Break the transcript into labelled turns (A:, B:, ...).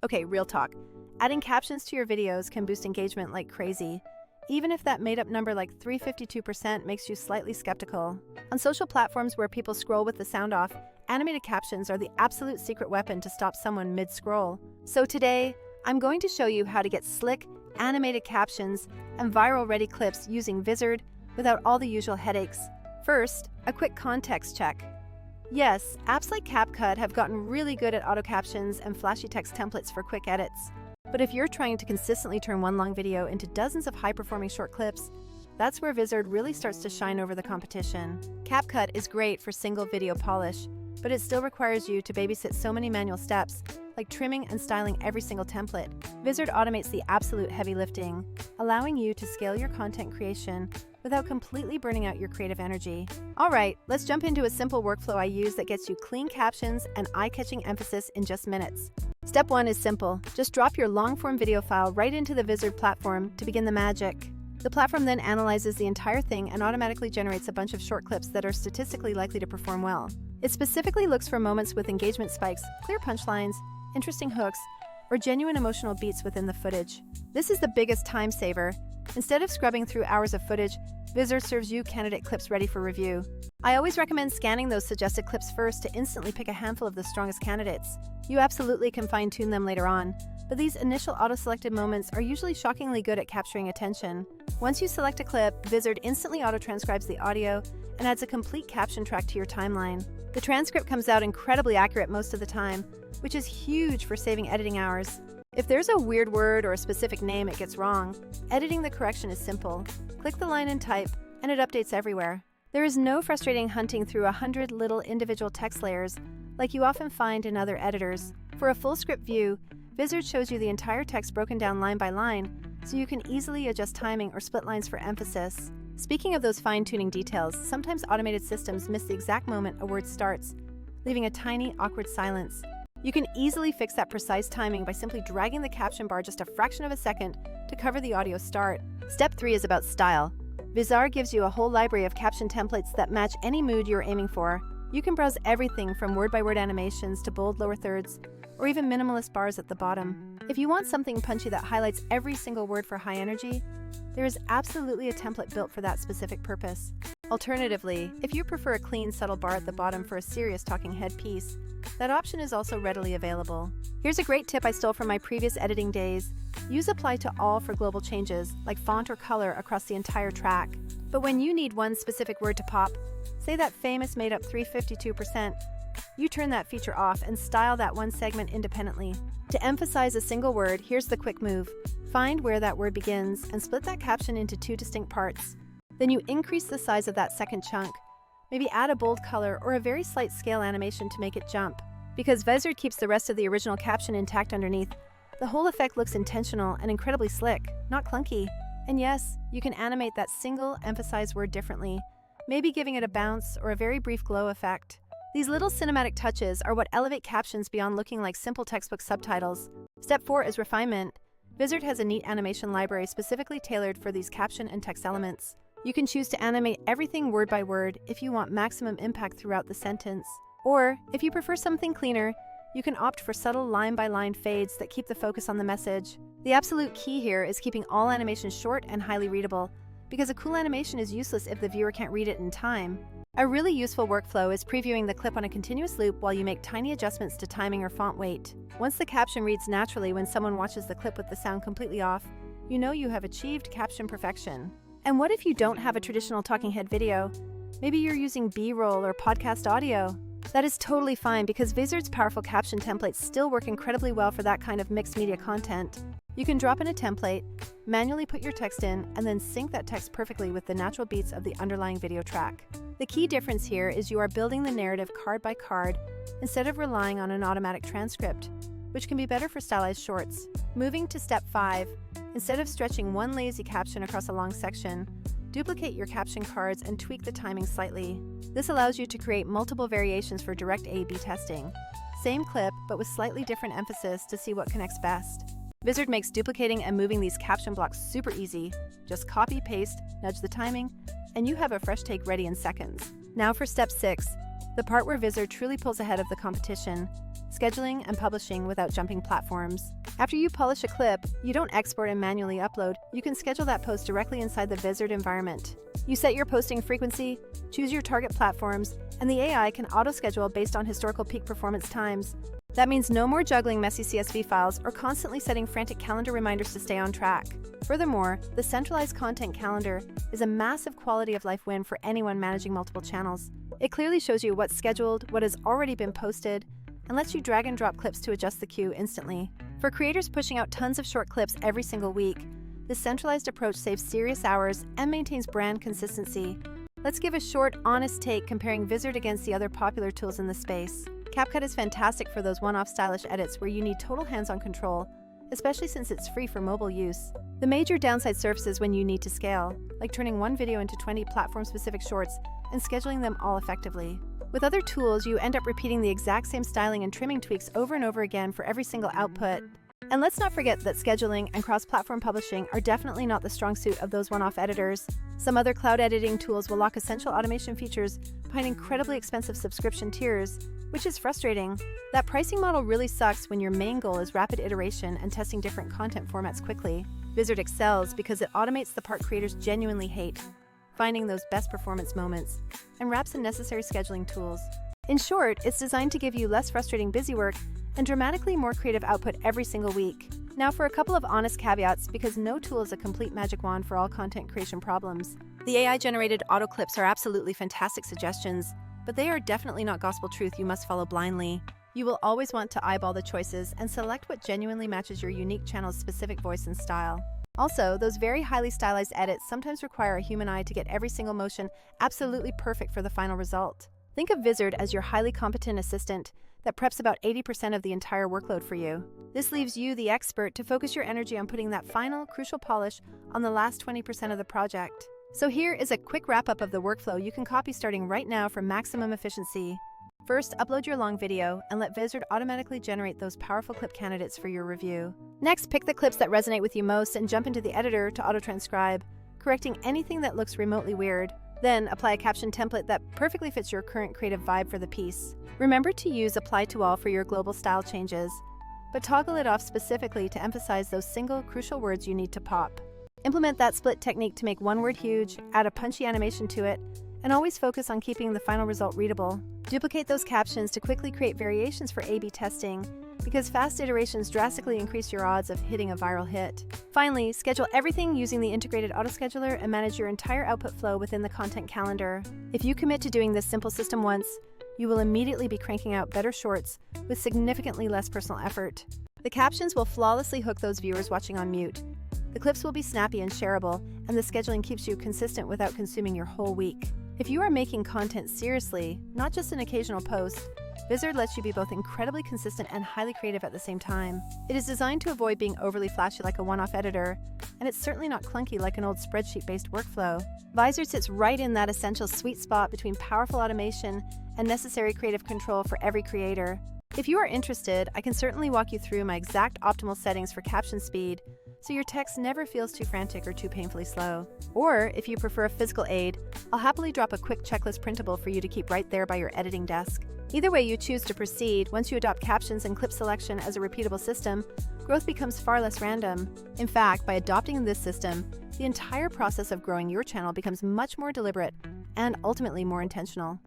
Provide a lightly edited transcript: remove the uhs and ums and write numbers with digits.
A: Okay, real talk. Adding captions to your videos can boost engagement like crazy, even if that made-up number like 352% makes you slightly skeptical. On social platforms where people scroll with the sound off, animated captions are the absolute secret weapon to stop someone mid-scroll. So today, I'm going to show you how to get slick, animated captions and viral-ready clips using Vizard without all the usual headaches. First, a quick context check. Yes, apps like CapCut have gotten really good at auto captions and flashy text templates for quick edits. But if you're trying to consistently turn one long video into dozens of high-performing short clips, that's where Vizard really starts to shine over the competition. CapCut is great for single video polish, but it still requires you to babysit so many manual steps, like trimming and styling every single template. Vizard automates the absolute heavy lifting, allowing you to scale your content creation without completely burning out your creative energy. All right, let's jump into a simple workflow I use that gets you clean captions and eye-catching emphasis in just minutes. Step 1 is simple. Just drop your long-form video file right into the Vizard platform to begin the magic. The platform then analyzes the entire thing and automatically generates a bunch of short clips that are statistically likely to perform well. It specifically looks for moments with engagement spikes, clear punchlines, interesting hooks, or genuine emotional beats within the footage. This is the biggest time saver. Instead of scrubbing through hours of footage, Vizard serves you candidate clips ready for review. I always recommend scanning those suggested clips first to instantly pick a handful of the strongest candidates. You absolutely can fine-tune them later on, but these initial auto-selected moments are usually shockingly good at capturing attention. Once you select a clip, Vizard instantly auto-transcribes the audio and adds a complete caption track to your timeline. The transcript comes out incredibly accurate most of the time, which is huge for saving editing hours. If there's a weird word or a specific name it gets wrong, editing the correction is simple. Click the line and type, and it updates everywhere. There is no frustrating hunting through 100 little individual text layers like you often find in other editors. For a full script view, Vizard shows you the entire text broken down line by line, so you can easily adjust timing or split lines for emphasis. Speaking of those fine-tuning details, sometimes automated systems miss the exact moment a word starts, leaving a tiny, awkward silence. You can easily fix that precise timing by simply dragging the caption bar just a fraction of a second to cover the audio start. Step 3 is about style. Vizard gives you a whole library of caption templates that match any mood you're aiming for. You can browse everything from word-by-word animations to bold lower thirds, or even minimalist bars at the bottom. If you want something punchy that highlights every single word for high energy, there is absolutely a template built for that specific purpose. Alternatively, if you prefer a clean, subtle bar at the bottom for a serious talking head piece, that option is also readily available. Here's a great tip I stole from my previous editing days. Use Apply to All for global changes, like font or color, across the entire track. But when you need one specific word to pop, say that famous made-up 352%, you turn that feature off and style that one segment independently. To emphasize a single word, here's the quick move. Find where that word begins and split that caption into 2 distinct parts. Then you increase the size of that second chunk. Maybe add a bold color or a very slight scale animation to make it jump. Because Vizard keeps the rest of the original caption intact underneath, the whole effect looks intentional and incredibly slick, not clunky. And yes, you can animate that single emphasized word differently, maybe giving it a bounce or a very brief glow effect. These little cinematic touches are what elevate captions beyond looking like simple textbook subtitles. Step 4 is refinement. Vizard has a neat animation library specifically tailored for these caption and text elements. You can choose to animate everything word by word if you want maximum impact throughout the sentence. Or, if you prefer something cleaner, you can opt for subtle line-by-line fades that keep the focus on the message. The absolute key here is keeping all animations short and highly readable, because a cool animation is useless if the viewer can't read it in time. A really useful workflow is previewing the clip on a continuous loop while you make tiny adjustments to timing or font weight. Once the caption reads naturally when someone watches the clip with the sound completely off, you know you have achieved caption perfection. And what if you don't have a traditional talking head video? Maybe you're using B-roll or podcast audio. That is totally fine because Vizard's powerful caption templates still work incredibly well for that kind of mixed media content. You can drop in a template, manually put your text in, and then sync that text perfectly with the natural beats of the underlying video track. The key difference here is you are building the narrative card by card instead of relying on an automatic transcript, which can be better for stylized shorts. Moving to step 5, instead of stretching one lazy caption across a long section, duplicate your caption cards and tweak the timing slightly. This allows you to create multiple variations for direct A/B testing. Same clip, but with slightly different emphasis to see what connects best. Vizard makes duplicating and moving these caption blocks super easy. Just copy, paste, nudge the timing, and you have a fresh take ready in seconds. Now for step 6. the part where Vizard truly pulls ahead of the competition: scheduling and publishing without jumping platforms. After you polish a clip, you don't export and manually upload. You can schedule that post directly inside the Vizard environment. You set your posting frequency, choose your target platforms, and the AI can auto-schedule based on historical peak performance times. That means no more juggling messy CSV files or constantly setting frantic calendar reminders to stay on track. Furthermore, the centralized content calendar is a massive quality of life win for anyone managing multiple channels. It clearly shows you what's scheduled, what has already been posted, and lets you drag and drop clips to adjust the queue instantly. For creators pushing out tons of short clips every single week, this centralized approach saves serious hours and maintains brand consistency. Let's give a short, honest take comparing Vizard against the other popular tools in the space. CapCut is fantastic for those one-off stylish edits where you need total hands-on control, especially since it's free for mobile use. The major downside surfaces when you need to scale, like turning one video into 20 platform-specific shorts and scheduling them all effectively. With other tools, you end up repeating the exact same styling and trimming tweaks over and over again for every single output. And let's not forget that scheduling and cross-platform publishing are definitely not the strong suit of those one-off editors. Some other cloud editing tools will lock essential automation features behind incredibly expensive subscription tiers, which is frustrating. That pricing model really sucks when your main goal is rapid iteration and testing different content formats quickly. Vizard excels because it automates the part creators genuinely hate, finding those best performance moments, and wraps in necessary scheduling tools. In short, it's designed to give you less frustrating busy work and dramatically more creative output every single week. Now for a couple of honest caveats, because no tool is a complete magic wand for all content creation problems. The AI-generated auto clips are absolutely fantastic suggestions, but they are definitely not gospel truth you must follow blindly. You will always want to eyeball the choices and select what genuinely matches your unique channel's specific voice and style. Also, those very highly stylized edits sometimes require a human eye to get every single motion absolutely perfect for the final result. Think of Vizard as your highly competent assistant that preps about 80% of the entire workload for you. This leaves you, the expert, to focus your energy on putting that final, crucial polish on the last 20% of the project. So here is a quick wrap-up of the workflow you can copy starting right now for maximum efficiency. First, upload your long video and let Vizard automatically generate those powerful clip candidates for your review. Next, pick the clips that resonate with you most and jump into the editor to auto-transcribe, correcting anything that looks remotely weird. Then, apply a caption template that perfectly fits your current creative vibe for the piece. Remember to use Apply to All for your global style changes, but toggle it off specifically to emphasize those single, crucial words you need to pop. Implement that split technique to make one word huge, add a punchy animation to it, and always focus on keeping the final result readable. Duplicate those captions to quickly create variations for A/B testing, because fast iterations drastically increase your odds of hitting a viral hit. Finally, schedule everything using the integrated autoscheduler and manage your entire output flow within the content calendar. If you commit to doing this simple system once, you will immediately be cranking out better shorts with significantly less personal effort. The captions will flawlessly hook those viewers watching on mute. The clips will be snappy and shareable, and the scheduling keeps you consistent without consuming your whole week. If you are making content seriously, not just an occasional post, Vizard lets you be both incredibly consistent and highly creative at the same time. It is designed to avoid being overly flashy like a one-off editor, and it's certainly not clunky like an old spreadsheet-based workflow. Vizard sits right in that essential sweet spot between powerful automation and necessary creative control for every creator. If you are interested, I can certainly walk you through my exact optimal settings for caption speed, so your text never feels too frantic or too painfully slow. Or, if you prefer a physical aid, I'll happily drop a quick checklist printable for you to keep right there by your editing desk. Either way you choose to proceed, once you adopt captions and clip selection as a repeatable system, growth becomes far less random. In fact, by adopting this system, the entire process of growing your channel becomes much more deliberate and ultimately more intentional.